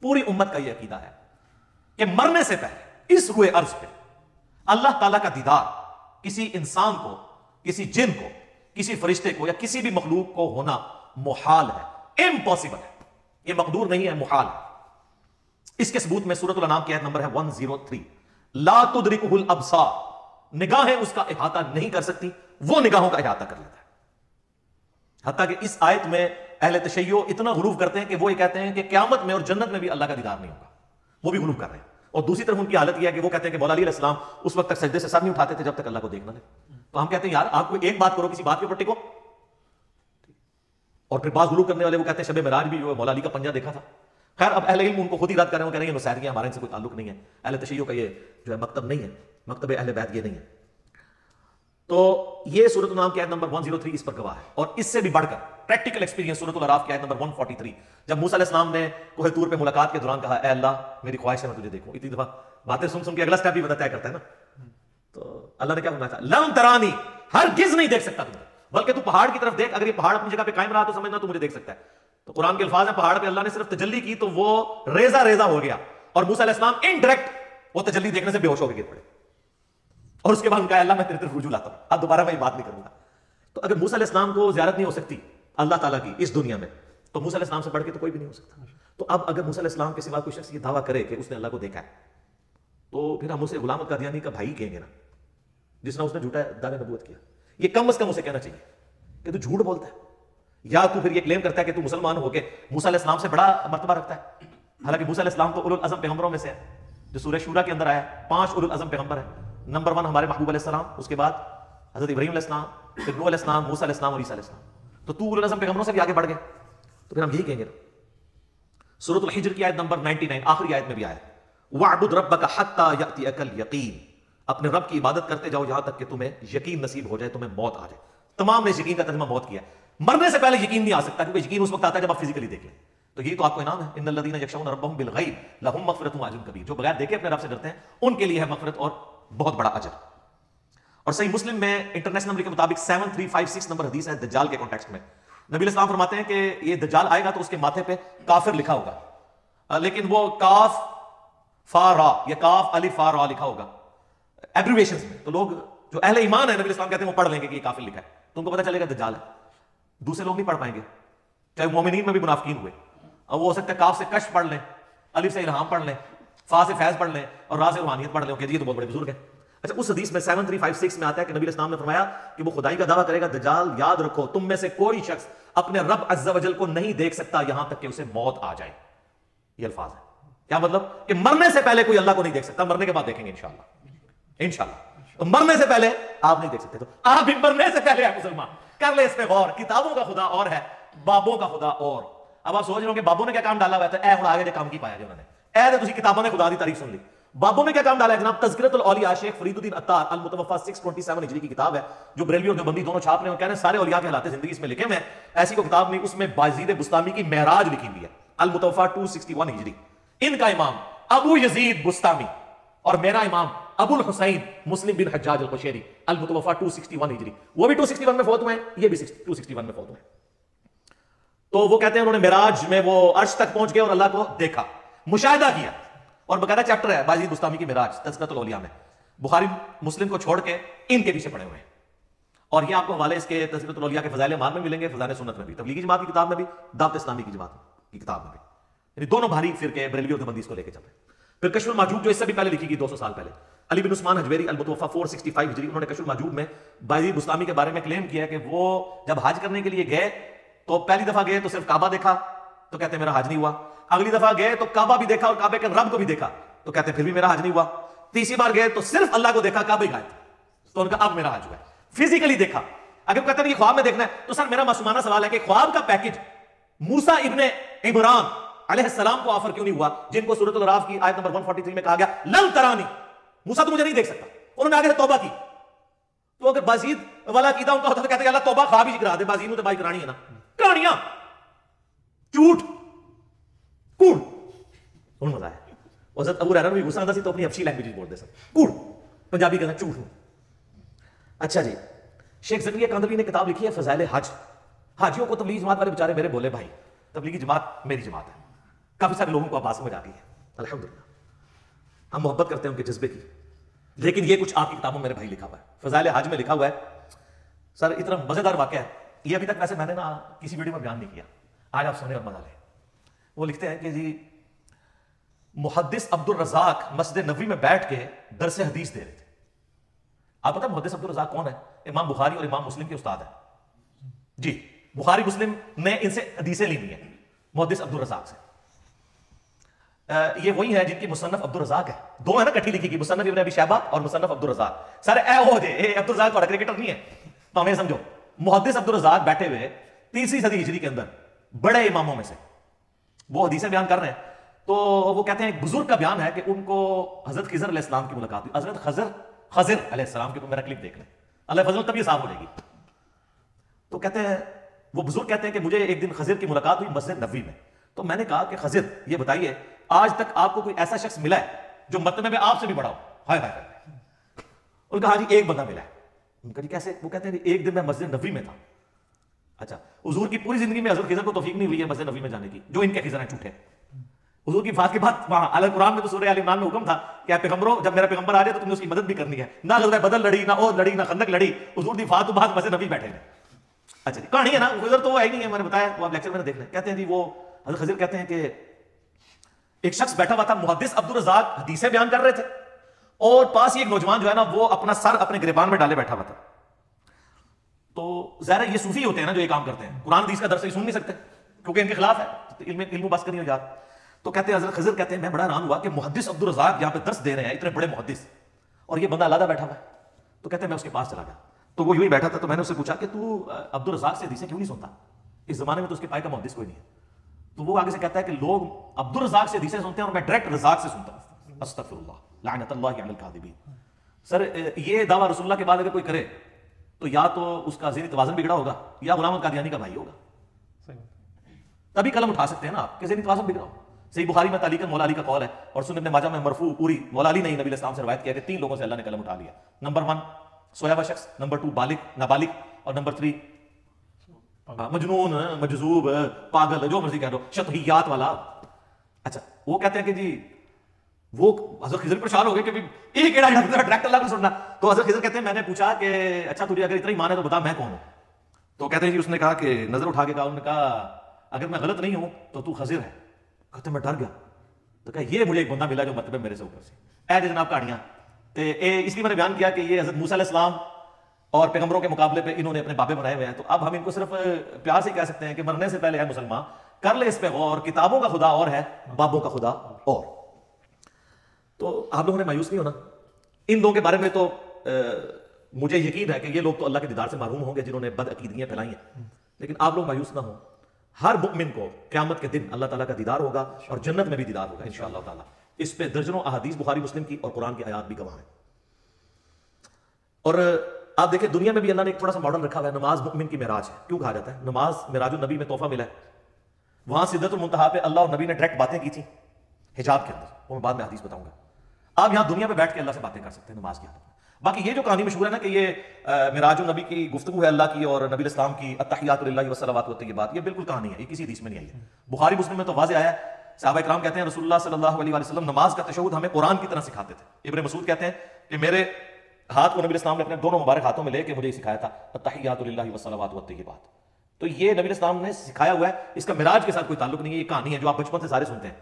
پوری امت کا یہ عقیدہ ہے کہ مرنے سے پہلے اس روئے ارض پہ اللہ تعالیٰ کا دیدار کسی انسان کو، کسی جن کو، کسی فرشتے کو یا کسی بھی مخلوق کو ہونا محال ہے، امپاسبل ہے، یہ مقدور نہیں ہے، محال ہے۔ اس کے ثبوت میں سورۃ الانعام کی آیت نمبر ہے 103، لا تدرکہ الابصار، نگاہیں اس کا احاطہ نہیں کر سکتی، وہ نگاہوں کا احاطہ کر لیتا ہے۔ حتیٰ کہ اس آیت میں اہل تشیع اتنا غلو کرتے ہیں کہ وہ یہ کہتے ہیں کہ قیامت میں اور جنت میں بھی اللہ کا دیدار نہیں ہوگا، وہ بھی غلو کر رہے ہیں۔ اور دوسری طرف ان کی حالت یہ ہے کہ وہ کہتے ہیں کہ مولا علی علیہ السلام اس وقت تک سجدے سے سر نہیں اٹھاتے تھے جب تک اللہ کو دیکھ نہ لے۔ تو ہم کہتے ہیں یار آپ کو ایک بات کرو، کسی بات کے اوپر ٹکو۔ اور پھر بعض غلو کرنے والے وہ کہتے ہیں شب معراج بھی جو ہے مولا علی کا پنجہ دیکھا تھا۔ خیر اب اہل علم ان کو خود ہی رد کر رہے ہیں، وہ کہہ رہے ہیں یہ نصیحتیاں ہمارے ان سے کوئی تعلق نہیں ہے، اہل تشیع کا یہ جو ہے مکتب نہیں ہے، مکتب اہل بیت یہ نہیں ہے۔ تو یہ سورۃ الانعام کی آیت نمبر 103 اس پر گواہ ہے۔ اور اس سے بھی بڑھ کر پریکٹیکل ایکسپیرینس سورۃ الاعراف کی آیت نمبر 143، جب موسیٰ علیہ السلام نے کوہ طور پہ ملاقات کے دوران کہا اے اللہ میری خواہش ہے میں تجھے دیکھوں۔ اتنی دفعہ باتیں سن کے اگلا سٹیپ بھی بندہ طے کرتا ہے نا، تو اللہ نے کیا فرمایا تھا؟ لن ترانی، ہرگز نہیں دیکھ سکتا تم، بلکہ تو پہاڑ کی طرف دیکھ، اگر یہ پہاڑ اپنی جگہ پہ قائم رہا تو سمجھنا تو مجھے دیکھ سکتا ہے۔ تو قرآن کے الفاظ ہیں پہاڑ پہ اللہ نے صرف تجلی کی تو وہ ریزہ ریزہ ہو گیا، اور موسیٰ علیہ السلام انڈائریکٹ وہ تجلی دیکھنے سے بے ہوش ہو کے گر پڑے، اور اس کے بعد ان کا اللہ میں تیرے طرف رجوع لاتا ہوں، اب دوبارہ میں یہ بات نہیں کروں گا۔ تو اگر موسیٰ علیہ السلام کو زیارت نہیں ہو سکتی اللہ تعالیٰ کی اس دنیا میں، تو موسیٰ علیہ السلام سے بڑھ کے تو کوئی بھی نہیں ہو سکتا۔ تو اب اگر موسیٰ علیہ السلام کے سوا کوئی شخص یہ دعویٰ کرے کہ اس نے اللہ کو دیکھا ہے، تو پھر ہم اسے غلام القادیانی کا بھائی کہیں گے نا، جس نے اس نے جھوٹا دعویٰ نبوت کیا۔ یہ کم از کم اسے کہنا چاہیے کہ تو جھوٹ بولتا ہے، یا تو پھر یہ کلیم کرتا ہے کہ تو مسلمان ہو کے موسیٰ علیہ السلام سے بڑا مرتبہ رکھتا ہے، حالانکہ موسیٰ علیہ السلام تو اولو العزم پیغمبروں میں سے ہے، جو سورہ شورا کے اندر آیا ہے۔ 5 اولو العزم پیغمبر ہیں، نمبر 1 ہمارے محبوب علیہ السلام، اس کے بعد حضرت ابراہیم علیہ السلام، پھر نوح علیہ السلام، موسیٰ علیہ السلام اور عیسیٰ علیہ السلام۔ تو اولو العزم پیغمبروں سے بھی آگے بڑھ گئے، تو پھر ہم یہی کہیں گے۔ سورۃ الحجر کی آیت نمبر 99 آخری آیت میں بھی آیا ہے وَاعْبُدْ رَبَّكَ حَتَّى يَأْتِيَكَ الْيَقِينُ، اپنے رب کی عبادت کرتے جاؤ یہاں تک کہ تمہیں یقین نصیب ہو جائے، تمہیں موت آ جائے۔ تمام نے اس یقین کا ترجمہ موت کیا ہے، مرنے سے پہلے یقین نہیں آ سکتا، کیونکہ یقین اس وقت آتا ہے جب آپ فزیکلی دیکھ لیں۔ تو یہ تو آپ کو انعام ہے، ان الذین یخشون ربهم بالغیب لهم مغفرۃ واجر کبیر، جو بغیر دیکھے اپنے رب سے ڈرتے ہیں ان کے لیے ہے مغفرت اور بہت بڑا اجر۔ اور صحیح مسلم میں انٹرنیشنل نمبر کے مطابق 7356 نمبر حدیث ہے دجال کے کانٹیکسٹ میں۔ نبی علیہ السلام فرماتے ہیں کہ یہ دجال آئے گا تو اس کے ماتھے پہ کافر لکھا ہوگا، لیکن وہ کاف فا را یا کاف الف فا را لکھا ہوگا ایبریویشنز میں۔ تو لوگ جو اہل ایمان ہیں نبی علیہ السلام کہتے ہیں وہ پڑھ لیں گے کہ یہ کافر لکھا ہے، تو ان کو پتہ چلے گا دجال ہے۔ دوسرے لوگ نہیں پڑھ پائیں گے، چاہے مومنین میں بھی منافقین ہوئے، اور وہ ہو سکتا ہے کاف سے کشف پڑھ لیں، الف سے الہام پڑھ لیں، فا سے فیض پڑھ لیں، اور را سے روحانیت پڑھ لیں کہ یہ تو بہت بڑے بزرگ ہیں۔ اچھا اس حدیث میں 7356 میں آتا ہے کہ نبی علیہ السلام نے فرمایا کہ وہ خدائی کا دعویٰ کرے گا دجال یاد رکھو تم میں سے کوئی شخص اپنے رب عز و جل کو نہیں دیکھ سکتا یہاں تک کہ اسے موت آ جائے۔ یہ الفاظ ہے، کیا مطلب کہ مرنے سے پہلے کوئی اللہ کو نہیں دیکھ سکتا، مرنے کے بعد دیکھیں گے انشاءاللہ۔ تو مرنے سے پہلے آپ نہیں دیکھ سکتے، تو آپ بھی مرنے سے پہلے ہیں مسلمان، کر لے اس پہ غور۔ کتابوں کا خدا اور ہے، بابوں کا خدا اور۔ اب آپ سوچ رہے ہو کہ بابوں نے کیا کام ڈالا ہوا ہے، اے ہن آگے دے کام کی پایا جو انہوں نے، اے تسی کتابوں نے خدا دی تعریف سن لی۔ بابوں نے کیا کام ڈالا ہے جناب؟ تذکرۃ الاولیاء شیخ فرید الدین عطار المتوفی 627 ہجری کی کتاب ہے، جو بریلوی اور دیوبندی دونوں چھاپ رہے ہیں، اور کہہ رہے ہیں سارے اولیاء کے حالات زندگی اس میں لکھے ہوئے ہیں، ایسی کوئی کتاب نہیں۔ اس میں بازید بستامی کی معراج لکھی ہوئی ہے، المتوفی 261 ہجری۔ ان کا امام ابو یزید بستامی، اور میرا امام ابو الحسین مسلم بن حجاج القشیری المتوفی 261 ہجری، وہ بھی 261 میں فوت ہوئے ہیں، یہ بھی 261 میں فوت ہوئے ہیں۔ تو وہ کہتے ہیں انہوں نے معراج میں وہ عرش تک پہنچ گئے اور اللہ کو دیکھا، مشاہدہ کیا، اور باقاعدہ چیپٹر ہے بازید بستامی کی معراج تذکرۃ الاولیاء میں، بخاری مسلم کو چھوڑ کے ان کے پیچھے پڑے ہوئے ہیں۔ اور یہ آپ کو حوالے اس کے تذکرۃ الاولیاء کے فضائل اعمال میں ملیں گے، فضائل سنت میں بھی، تبلیغی جماعت کی کتاب میں بھی، دعوت اسلامی کی جماعت کی کتاب میں بھی، یعنی دونوں بھاری فرقے بریلوی اور دیوبندی اس کو لے کے چل رہے ہیں۔ پھر کشف المحجوب جو اس سے بھی پہلے لکھی گئی 200 سال پہلے، علی بن عثمان حجویری المتوفی 465 ہجری، انہوں نے کشف المحجوب میں بازید بستامی کے بارے میں کلیم کیا کہ وہ جب حج کرنے کے لیے گئے تو پہلی دفعہ گئے تو صرف کعبہ دیکھا، تو کہتے ہیں میرا حج نہیں ہوا۔ اگلی دفعہ گئے تو کعبہ بھی دیکھا اور کعبے کے رب کو بھی دیکھا، تو کہتے ہیں پھر بھی میرا حج نہیں ہوا۔ تیسری بار گئے تو صرف اللہ کو دیکھا، کعبہ ہی غائب تھا، تو ان کا اب میرا حج ہوا ہے، فزیکلی دیکھا۔ اگر کہتے ہیں یہ خواب میں دیکھنا ہے، تو سر میرا معصومانہ سوال ہے کہ خواب کا پیکج موسیٰ ابن عمران علیہ السلام کو آفر کیوں نہیں ہوا، جن کو سورۃ الاعراف کی آیت نمبر 143 میں کہا گیا لن ترانی، موسیٰ تو مجھے نہیں دیکھ سکتا، انہوں نے آگے سے توبہ کی۔ تو اگر بازید والا عقیدہ ان کا ہوتا تو کہتے ہیں اللہ توبہ خواب ہی کرا دے، بازید نے تو بائی کرانی ہے نا، کہانیاں جھوٹ کوڑ سن مزہ ہے۔ حضرت ابو ہریرہ بھی غصہ آتا سی تو اپنی اچھی لینگویج بول دے سکتے، کوڑ پنجابی کہنا جھوٹ۔ اچھا جی، شیخ زکریا کاندھوی نے کتاب لکھی ہے فضائل حج، حاجیوں کو تبلیغی جماعت والے بیچارے میرے بولے بھائی، تبلیغی جماعت میری جماعت ہے، کافی سارے لوگوں کو آواز سمجھ آ گئی ہے الحمدللہ. ہم محبت کرتے ہیں ان کے جذبے کی. لیکن یہ کچھ آپ کی کتابوں میں میرے بھائی لکھا ہوا ہے, فضائل حج میں لکھا ہوا ہے. سر اتنا مزیدار واقعہ ہے یہ, ابھی تک ویسے میں نے نا کسی ویڈیو میں بیان نہیں کیا, آج آپ سنیں اور مزہ لیں. وہ لکھتے ہیں کہ جی محدث عبد الرزاق مسجد نبوی میں بیٹھ کے درس حدیث دے رہے تھے. آپ پتہ محدث عبد الرزاق کون ہے؟ امام بخاری اور امام مسلم کے استاد ہیں. جی بخاری مسلم نے ان سے حدیثیں لی ہوئی ہیں محدث عبد الرزاق سے. یہ وہی ہے جن کی مصنف عبد الرزاق ہے, دو ہے نا کٹھی لکھی کی, مصنف ابن ابی شیبہ اور مصنف عبد الرزاق. سر اے ہو جے اے عبد الرزاق تھوڑا کرکٹر نہیں ہے تو ہمیں سمجھو. محدث عبد الرزاق بیٹھے ہوئے 3ری صدی ہجری کے اندر بڑے اماموں میں سے وہ حدیثیں بیان کر رہے ہیں. تو وہ کہتے ہیں ایک بزرگ کا بیان ہے کہ ان کو حضرت خضر علیہ السلام کی ملاقات ہوئی. حضرت خضر علیہ السلام کی, میرا کلپ دیکھ لیں, اللہ فضل تب یہ صاف ہو جائے گی. تو کہتے ہیں وہ بزرگ کہتے ہیں کہ مجھے ایک دن خضر کی ملاقات ہوئی مسجد نبوی میں. تو میں نے کہا کہ خضر یہ بتائیے آج تک آپ کو کوئی ایسا شخص ملا ہے جو مرتبے میں آپ سے بھی بڑا ہو؟ ہائے ہائے. ان کا ہاں جی ایک بندہ ملا ہے. ان کا جی کیسے؟ وہ کہتے ہیں ایک دن میں مسجد نبوی میں تھا. اچھا, حضور کی پوری زندگی میں حضرت خضر کو توفیق نہیں ہوئی ہے مسجد نبوی میں جانے کی, جو ان کے خضر ہیں جھوٹے. حضور کی وفات کے بعد وہاں اعلی قرآن میں تو سورہ آل عمران میں حکم تھا کہ اے پیغمبروں جب میرا پیغمبر آ جائے تو تم نے اس کی مدد بھی کرنی ہے. نہ غزوہ بدر لڑی, نہ احد لڑی, نہ خندق لڑی. حضور کی وفات کے بعد مسجد نبوی بیٹھے ہیں. اچھا جی کہانی ہے نا, خضر تو وہ ہے ہی نہیں ہے, میں نے بتایا, وہ آپ لیکچر میں دیکھ لیں. کہتے ہیں جی وہ حضرت خضر کہتے ہیں کہ ایک شخص بیٹھا ہوا تھا, محدث عبد الرزاق حدیثیں بیان کر رہے تھے, اور پاس ہی ایک نوجوان جو ہے نا وہ اپنا سر اپنے گریبان میں ڈالے بیٹھا ہوا تھا. تو ظاہر ہے یہ صوفی ہوتے ہیں نا جو یہ کام کرتے ہیں, قرآن حدیث کا درس سن نہیں سکتے کیونکہ ان کے خلاف ہے, علم و بس کرنی ہو جات. تو کہتے ہیں حضرت خضر کہتے ہیں میں بڑا حیران ہوا کہ محدث عبد الرزاق یہاں پہ درس دے رہے ہیں, اتنے بڑے محدث, اور یہ بندہ علیحدہ بیٹھا ہوا ہے. تو کہتے ہیں میں اس کے پاس چلا گیا, تو وہ یوں ہی بیٹھا تھا. تو میں نے اس سے پوچھا کہ تو عبد الرزاق سے حدیثیں کیوں نہیں سنتا, اس زمانے میں تو اس کے پائے کا محدث کوئی نہیں ہے. تو وہ آگے سے کہتا ہے کہ لوگ عبد الرزاق سے حدیثیں سنتے ہیں اور میں ڈائریکٹ رزاق سے سنتا ہوں. استغفر اللہ لعنت اللہ علی الکاذبین. سر یہ دعویٰ رسول اللہ کے بعد اگر کوئی کرے تو یا تو اس کا ذہنی توازن بگڑا ہوگا یا غلام القادیانی کا بھائی ہوگا, تبھی قلم اٹھا سکتے ہیں نا آپ کہ ذہنی توازن بگڑا ہو. صحیح بخاری میں تعلیقاً مولا علی کا قول ہے, اور سنن ابن ماجہ میں مرفوع پوری مولا علی نے نبی علیہ السلام سے روایت کیا کہ 3 لوگوں سے اللہ نے قلم اٹھا لیا. نمبر 1 سویا ہوا شخص, نمبر 2 بالغ نابالغ, اور نمبر 3 مجنون مجذوب پاگل جو مرضی کہہ دو, شطحیات والا. اچھا وہ کہتے ہیں کہ جی وہ حضرت خضر پریشان ہو گئے کہ ایک ایڑا ڈائریکٹ اللہ کو سننا. تو حضرت خضر کہتے ہیں میں نے پوچھا کہ اچھا تجھے اگر اتنا ہی مان ہے تو بتا میں کون ہوں. تو کہتے ہیں جی اس نے کہا کہ نظر اٹھا کے کہا, انہوں نے کہا اگر میں غلط نہیں ہوں تو خضر ہے. کہتے میں ڈر گیا. تو کہا یہ مجھے ایک بندہ ملا جو مطلب میرے سے اوپر سے. اے جناب کہانیاں اس لیے میں نے بیان کیا کہ یہ حضرت موسیٰ علیہ السلام اور پیغمبروں کے مقابلے پہ انہوں نے اپنے بابے بنائے ہوئے ہیں. تو اب ہم ان کو صرف پیار سے کہہ سکتے ہیں کہ مرنے سے پہلے ہے مسلمان, کر لے اس پہ غور, کتابوں کا خدا اور ہے, بابوں کا خدا اور. تو آپ لوگوں نے مایوس نہیں ہونا. ان لوگوں کے بارے میں تو مجھے یقین ہے کہ یہ لوگ تو اللہ کے دیدار سے محروم ہوں گے جنہوں نے بد عقیدیاں پھیلائی ہیں, لیکن آپ لوگ مایوس نہ ہوں. ہر مؤمن کو قیامت کے دن اللہ تعالیٰ کا دیدار ہوگا اور جنت میں بھی دیدار ہوگا انشاءاللہ تعالیٰ. اس پہ درجنوں احادیث بخاری مسلم کی اور قرآن کی آیات بھی گواہ ہیں. اور آپ دیکھیں دنیا میں بھی اللہ نے ایک تھوڑا سا ماڈل رکھا ہوا ہے. نماز مؤمن کی معراج ہے. کیوں کہا جاتا ہے نماز معراج النبی میں تحفہ ملا ہے. وہاں سدرۃ المنتہا پہ اللہ اور نبی نے ڈائریکٹ باتیں کی تھیں حجاب کے اندر, وہ میں بعد میں حدیث بتاؤں گا. آپ یہاں دنیا میں بیٹھ کے اللہ سے باتیں کر سکتے ہیں نماز کی حالت میں. باقی یہ جو کہانی مشہور ہے نا کہ یہ معراج النبی کی گفتگو ہے اللہ کی اور نبی علیہ السلام کی, التحیات للہ والصلوات والطیبات, یہ بالکل کہانی ہے, یہ کسی حدیث میں نہیں آئی ہے. بخاری مسلم میں تو واضح آیا ہے. صحابہ کرام کہتے ہیں رسول اللہ صلی اللہ علیہ وسلم نماز کا تشہد ہمیں قرآن کی طرح سکھاتے تھے. ابن مسعود کہتے ہیں کہ میرے ہاتھ کو نبی علیہ السلام نے اپنے دونوں مبارک ہاتھوں میں لے کے مجھے سکھایا تھا التحیات للہ والصلوات والطیبات. تو یہ نبی علیہ السلام نے سکھایا ہوا ہے, اس کا معراج کے ساتھ کوئی تعلق نہیں ہے. یہ کہانی ہے جو آپ بچپن سے سارے سنتے ہیں.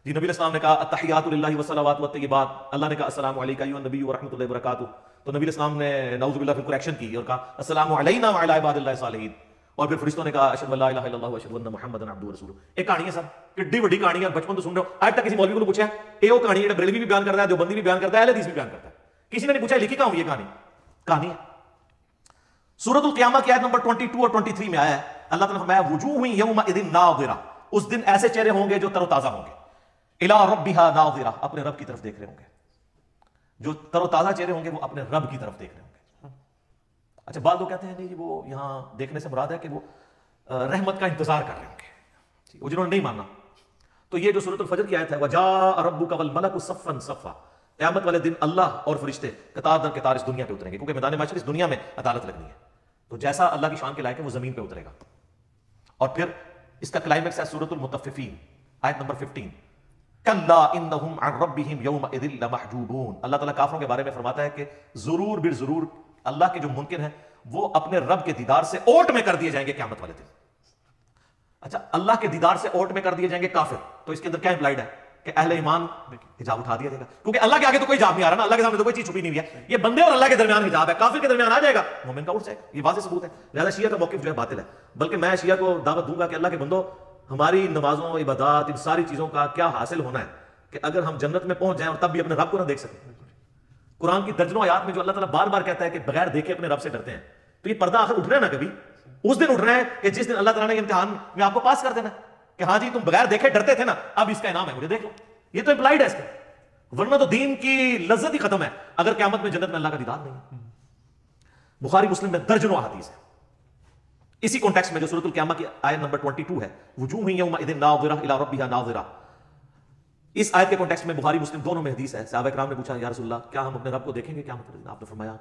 جی نبی علیہ السلام نے کہا التحیات للہ والصلوات والطیبات, اللہ نے کہا السلام علیکم ایھا النبی ورحمۃ اللہ وبرکاتہ. تو نبی علیہ السلام نے نعوذ باللہ پھر کریکشن کی اور کہا السلام علینا وعلی عباد اللہ الصالحین. اور پھر فرشتوں نے کہا اشہد ان لا الہ الا اللہ واشہد ان محمدا عبدہ ورسولہ. ایک کہانی ہے سر, کڈی بڑی کہانی ہے, بچپن تو سن رہے ہو. آج تک کسی مولوی کو پوچھا ہے وہ کہانی ہے بریلوی بھی بیان کرتا ہے, دیوبندی بھی بیان کرتا ہے, اہل حدیث بھی بیان کرتا ہے, کسی نے نہیں پوچھا لکھی کہاں ہوئی یہ کہانی ہے. سورۃ القیامہ کی آیت نمبر 22 اور 23 میں آیا ہے, اللہ تعالیٰ نے فرمایا وجوہ یومئذ ناظرہ, اس دن ایسے چہرے ہوں گے جو تر و تازہ ہوں گے, الی ربہا ناظرہ, اپنے رب کی طرف دیکھ رہے ہوں گے. جو تر و تازہ چہرے ہوں گے وہ اپنے رب کی طرف دیکھ رہے ہوں گے. اچھا بعض لوگ کہتے ہیں نہیں وہ یہاں دیکھنے سے مراد ہے کہ وہ رحمت کا انتظار کر رہے ہوں گے, وہ جنہوں نے نہیں ماننا. تو یہ جو سورۃ الفجر کی آیت ہے وجاء ربک والملک صفا صفا, قیامت والے دن اللہ اور فرشتے قطار در قطار اس دنیا پہ اتریں گے, کیونکہ میدان محشر اس دنیا میں عدالت لگنی ہے. تو جیسا اللہ کی شان کے لائق ہے وہ زمین پہ اترے گا. اور پھر اس کا کلائمیکس ہے سورۃ المطففین, آیت نمبر 15 کلا انہم عن ربہم یومئذ لمحجوبون. اللہ تعالیٰ کافروں کے بارے میں فرماتا ہے کہ ضرور بالضرور اللہ کے جو منکر ہیں وہ اپنے رب کے دیدار سے اوٹ میں کر دیے جائیں گے قیامت والے دن. اچھا اللہ کے دیدار سے اوٹ میں کر دیے جائیں گے کافر, تو اس کے اندر کیا امپلائڈ ہے کہ اہل ایمان حجاب اٹھا دیا جائے گا, کیونکہ اللہ کے آگے تو کوئی حجاب نہیں آ رہا نا, اللہ کے سامنے تو کوئی چیز چھپی نہیں ہوئی ہے, یہ بندے اور اللہ کے درمیان حجاب ہے, کافر کے درمیان آ جائے گا مومن کا اٹھ جائے گا, یہ واضح ثبوت ہے. لہذا شیعہ کا موقف جو ہے باطل ہے, بلکہ میں شیعہ کو دعوت دوں گا کہ اللہ کے بندو ہماری نمازوں عبادات ان ساری چیزوں کا کیا حاصل ہونا ہے کہ اگر ہم جنت میں پہنچ جائیں اور تب بھی اپنے رب کو نہ دیکھ سکیں. قرآن کی درجنوں آیات میں جو اللہ تعالیٰ بار بار کہتا ہے کہ بغیر دیکھے اپنے رب سے ڈرتے ہیں, تو یہ پردہ آخر اٹھ رہا ہے نا کبھی, اس دن اٹھ رہا ہے کہ جس دن اللہ تعالیٰ نے امتحان میں آپ کو پاس کر دینا کہ ہاں جی تم بغیر دیکھے ڈرتے تھے نا, اب اس کا انعام ہے مجھے دیکھ لو. یہ تو امپلائڈ ہے اس کا, ورنہ تو دین کی لذت ہی ختم ہے اگر قیامت میں جنت میں اللہ کا دیدار نہیں ہے. بخاری مسلم میں درجنوں احادیث ہے اسی کانٹیکسٹ میں جو سورۃ القیامہ کی آیت نمبر 22 ہے, وجوہ یومئذ ناظرہ الی ربہا ناظرہ. اس آیت کے کانٹیکسٹ میں بخاری مسلم دونوں میں حدیث ہے. صحابہ کرام نے پوچھا یا رسول اللہ کیا ہم اپنے رب کو دیکھیں گے قیامت کے دن؟ آپ نے فرمایا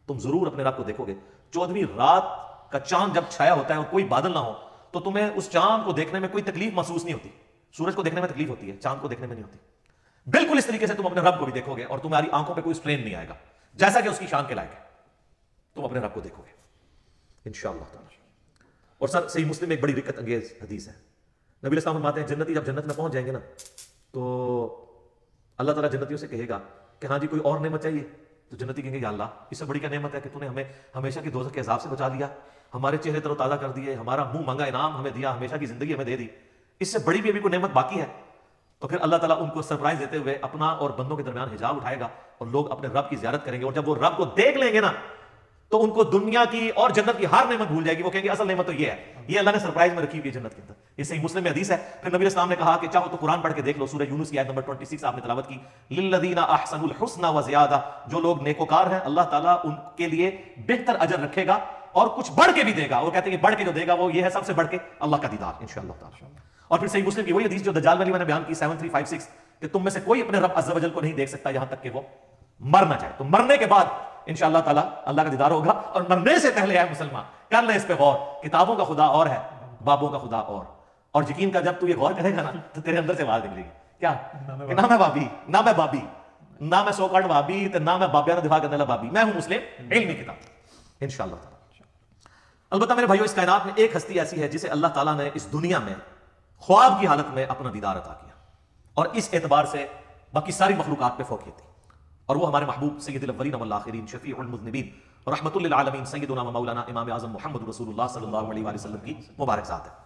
تم ضرور اپنے رب کو دیکھو گے. 14ویں رات کا چاند جب چھایا ہوتا ہے اور کوئی بادل نہ ہو تو تمہیں اس چاند کو دیکھنے میں کوئی تکلیف محسوس نہیں ہوتی. سورج کو دیکھنے میں تکلیف ہوتی ہے, چاند کو دیکھنے میں نہیں ہوتی. بالکل اس طریقے سے تم اپنے رب کو بھی دیکھو گے اور تمہاری آنکھوں پہ کوئی اسٹرین نہیں آئے گا, جیسا کہ اس کی شان کے لائق ہے. تم اپنے رب کو دیکھو گے انشاءاللہ تعالی. اور سر صحیح مسلم میں ایک بڑی رکت انگیز حدیث ہے. نبی علیہ السلام فرماتے ہیں جنتی جب جنت میں پہنچ جائیں گے نا تو اللہ تعالیٰ جنتیوں سے کہے گا کہ ہاں جی کوئی اور نعمت چاہیے, تو جنتی کہیں گے یا اللہ اس سے بڑی کیا نعمت ہے کہ تو نے ہمیں ہمیشہ کی دوزخ کے عذاب سے بچا لیا, ہمارے چہرے تر و تازہ کر دیے, ہمارا منہ مانگا انعام ہمیں دیا, ہمیشہ کی زندگی ہمیں دے دی, اس سے بڑی بھی ابھی کوئی نعمت باقی ہے؟ تو پھر اللہ تعالیٰ ان کو سرپرائز دیتے ہوئے اپنا اور بندوں کے درمیان حجاب اٹھائے گا اور لوگ اپنے رب کی زیارت کریں گے, اور جب وہ رب کو دیکھ لیں گے نا تو ان کو دنیا کی اور جنت کی ہر نعمت بھول جائے گی. وہ کہیں گے اصل نعمت تو یہ ہے, یہ اللہ نے سرپرائز میں رکھی ہوئی ہے جنت کے اندر. یہ صحیح مسلم میں حدیث ہے. پھر نبی علیہ السلام نے کہا کہ چاہو تو قرآن پڑھ کے دیکھ لو, سورہ یونس کی آیت نمبر 26 آپ نے تلاوت کی, للذین احسنوا الحسنى وزیادہ. جو لوگ نیکوکار ہیں اللہ تعالیٰ ان کے لیے بہتر اجر رکھے گا اور کچھ بڑھ کے بھی دے گا. وہ کہتے ہیں کہ بڑھ کے جو دے گا وہ یہ ہے سب سے بڑھ کے اللہ کا دیدار انشاءاللہ تعالی. اور پھر صحیح مسلم کی وہی حدیث جو دجال والی میں نے بیان کی 7356 کہ تم میں سے کوئی اپنے رب عز و جل کو نہیں دیکھ سکتا یہاں تک کہ وہ مر نہ جائے. تو مرنے کے بعد انشاءاللہ تعالیٰ اللہ کا دیدار ہوگا, اور مرنے سے پہلے ہے مسلمان کر لے اس پہ غور. کتابوں کا خدا اور ہے, بابوں کا خدا اور یقین کا جب تو یہ غور کرے گا نا تو تیرے اندر سے آواز نکلے گی کیا کہ نہ میں بابی, نہ میں بابی, نہ میں سوکارڈ بابی, نہ میں بابیاں دفاع کرنے والا بابی, میں ہوں مسلم علمی کتاب انشاءاللہ تعالیٰ. البتہ میرے بھائیو اس کائنات میں ایک ہستی ایسی ہے جسے اللہ تعالیٰ نے اس دنیا میں خواب کی حالت میں اپنا دیدار عطا کیا, اور اس اعتبار سے باقی ساری مخلوقات پہ فوقیت تھی, اور وہ ہمارے محبوب سید الاولین والآخرین شفیع المذنبین رحمۃ للعالمین سیدنا و مولانا امام اعظم محمد رسول اللہ صلی اللہ علیہ وسلم کی مبارک ذات ہے.